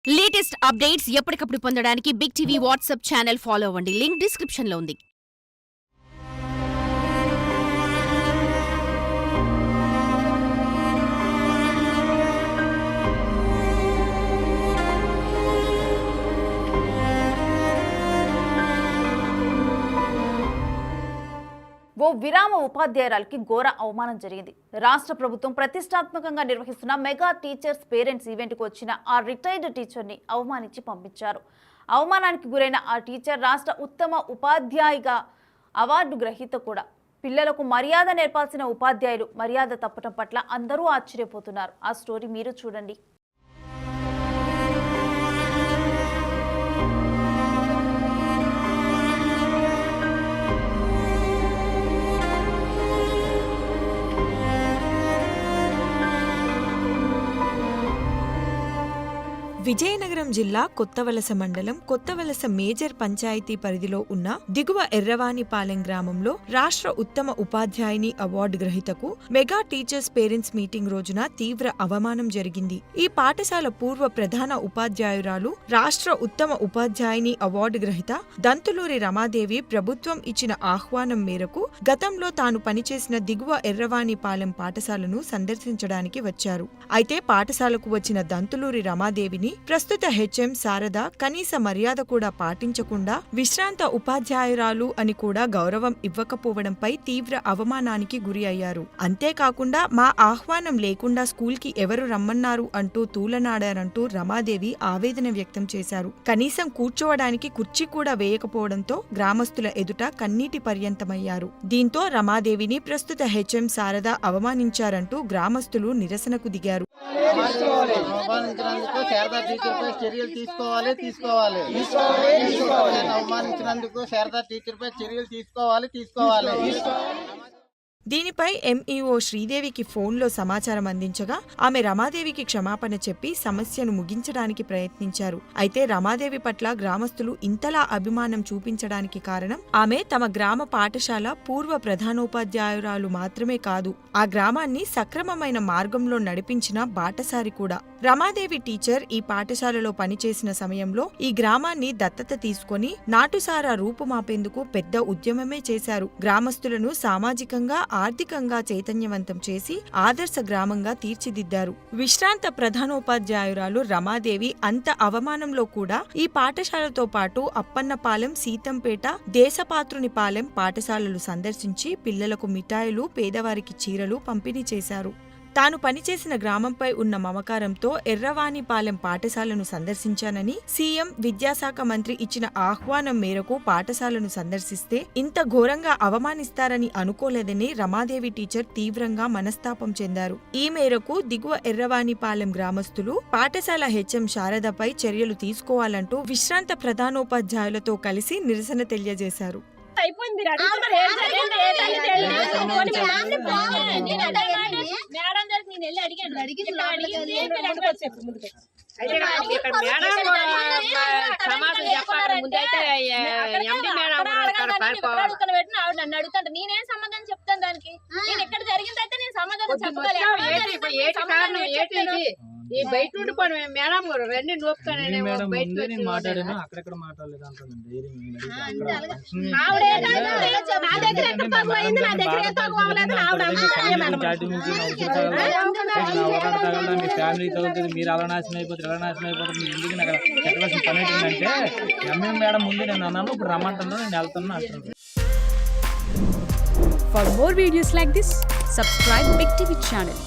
Latest updates ఎప్పటికప్పుడు పొందడానికి big TV WhatsApp channel follow అవ్వండి. లింక్ డిస్క్రిప్షన్ లో ఉంది. ఓ విరామ ఉపాధ్యాయురాలకి ఘోర అవమానం జరిగింది. రాష్ట్ర ప్రభుత్వం ప్రతిష్టాత్మకంగా నిర్వహిస్తున్న మెగా టీచర్స్ పేరెంట్స్ ఈవెంట్కు వచ్చిన ఆ రిటైర్డ్ టీచర్ని అవమానించి పంపించారు. అవమానానికి గురైన ఆ టీచర్ రాష్ట్ర ఉత్తమ ఉపాధ్యాయుగా అవార్డు గ్రహీత కూడా. పిల్లలకు మర్యాద నేర్పాల్సిన ఉపాధ్యాయులు మర్యాద తప్పటం పట్ల అందరూ ఆశ్చర్యపోతున్నారు. ఆ స్టోరీ మీరు చూడండి. విజయనగరం జిల్లా కొత్తవలస మండలం కొత్తవలస మేజర్ పంచాయతీ పరిధిలో ఉన్న దిగువ ఎర్రవానిపాలెం గ్రామంలో రాష్ట్ర ఉత్తమ ఉపాధ్యాయుని అవార్డు గ్రహీతకు మెగా టీచర్స్ పేరెంట్స్ మీటింగ్ రోజున తీవ్ర అవమానం జరిగింది. ఈ పాఠశాల పూర్వ ప్రధాన ఉపాధ్యాయురాలు రాష్ట్ర ఉత్తమ ఉపాధ్యాయుని అవార్డు గ్రహీత దంతులూరి రమాదేవి ప్రభుత్వం ఇచ్చిన ఆహ్వానం మేరకు గతంలో తాను పనిచేసిన దిగువ ఎర్రవానిపాలెం పాఠశాలను సందర్శించడానికి వచ్చారు. అయితే పాఠశాలకు వచ్చిన దంతులూరి రమాదేవిని ప్రస్తుత హెచ్ఎం శారద కనీస మర్యాద కూడా పాటించకుండా విశ్రాంత ఉపాధ్యాయురాలు అని కూడా గౌరవం ఇవ్వకపోవడంపై తీవ్ర అవమానానికి గురి అయ్యారు. అంతేకాకుండా మా ఆహ్వానం లేకుండా స్కూల్కి ఎవరు రమ్మన్నారు అంటూ తూలనాడారంటూ రమాదేవి ఆవేదన వ్యక్తం చేశారు. కనీసం కూర్చోవడానికి కుర్చీ కూడా వేయకపోవడంతో గ్రామస్తుల ఎదుట కన్నీటి పర్యంతమయ్యారు. దీంతో రమాదేవిని ప్రస్తుత హెచ్ఎం శారద అవమానించారంటూ గ్రామస్తులు నిరసనకు దిగారు. టీచర్పై చర్యలు తీసుకోవాలి. అవమానించినందుకు శారదా టీచర్పై చర్యలు తీసుకోవాలి. దీనిపై ఎంఈఓ శ్రీదేవికి ఫోన్లో సమాచారం అందించగా ఆమె రమాదేవికి క్షమాపణ చెప్పి సమస్యను ముగించడానికి ప్రయత్నించారు. అయితే రమాదేవి పట్ల గ్రామస్తులు ఇంతలా అభిమానం చూపించడానికి కారణం ఆమె తమ గ్రామ పాఠశాల పూర్వ ప్రధానోపాధ్యాయురాలు మాత్రమే కాదు, ఆ గ్రామాన్ని సక్రమమైన మార్గంలో నడిపించిన బాటసారి కూడా. రమాదేవి టీచర్ ఈ పాఠశాలలో పనిచేసిన సమయంలో ఈ గ్రామాన్ని దత్తత తీసుకొని నాటుసారా రూపుమాపేందుకు పెద్ద ఉద్యమమే చేశారు. గ్రామస్తులను సామాజికంగా ఆర్థికంగా చైతన్యవంతం చేసి ఆదర్శ గ్రామంగా తీర్చిదిద్దారు. విశ్రాంత ప్రధానోపాధ్యాయురాలు రమాదేవి అంత అవమానంలో కూడా ఈ పాఠశాలతో పాటు అప్పన్నపాలెం, సీతంపేట, దేశపాత్రునిపాలెం పాఠశాలలు సందర్శించి పిల్లలకు మిఠాయిలు, పేదవారికి చీరలు పంపిణీ చేశారు. తాను పనిచేసిన గ్రామంపై ఉన్న మమకారంతో ఎర్రవానిపాలెం పాఠశాలను సందర్శించానని, సీఎం, విద్యాశాఖ మంత్రి ఇచ్చిన ఆహ్వానం మేరకు పాఠశాలను సందర్శిస్తే ఇంత ఘోరంగా అవమానిస్తారని అనుకోలేదని రమాదేవి టీచర్ తీవ్రంగా మనస్తాపం చెందారు. ఈ మేరకు దిగువ ఎర్రవానిపాలెం గ్రామస్తులు పాఠశాల హెచ్ఎం శారదపై చర్యలు తీసుకోవాలంటూ విశ్రాంత ప్రధానోపాధ్యాయులతో కలిసి నిరసన తెలియజేశారు. నన్ను అడుగుతాడు, నేనేం సమాధానం చెప్తాను దానికి? నేను ఎక్కడ జరిగింది అయితే నేను సమాధానం చెప్పగలను. ఈ బయట నుండి మేడం గారు రండి మాట్లాడాను, అక్కడెక్కడ మాట్లాడలేదు ఫ్యామిలీ తగ్గుతుంది, మీరు అలా నాశనం అయిపోతారు, మీరు ఇంటికి నాకు చెప్పవలసిన పని ఏంటంటే ఎంఎం మేడం ముందు నేను అన్నాను, ఇప్పుడు రమ్మంటున్నాను, నేను వెళ్తున్నా అంటున్నాను. For more videos like this, subscribe Big TV channel.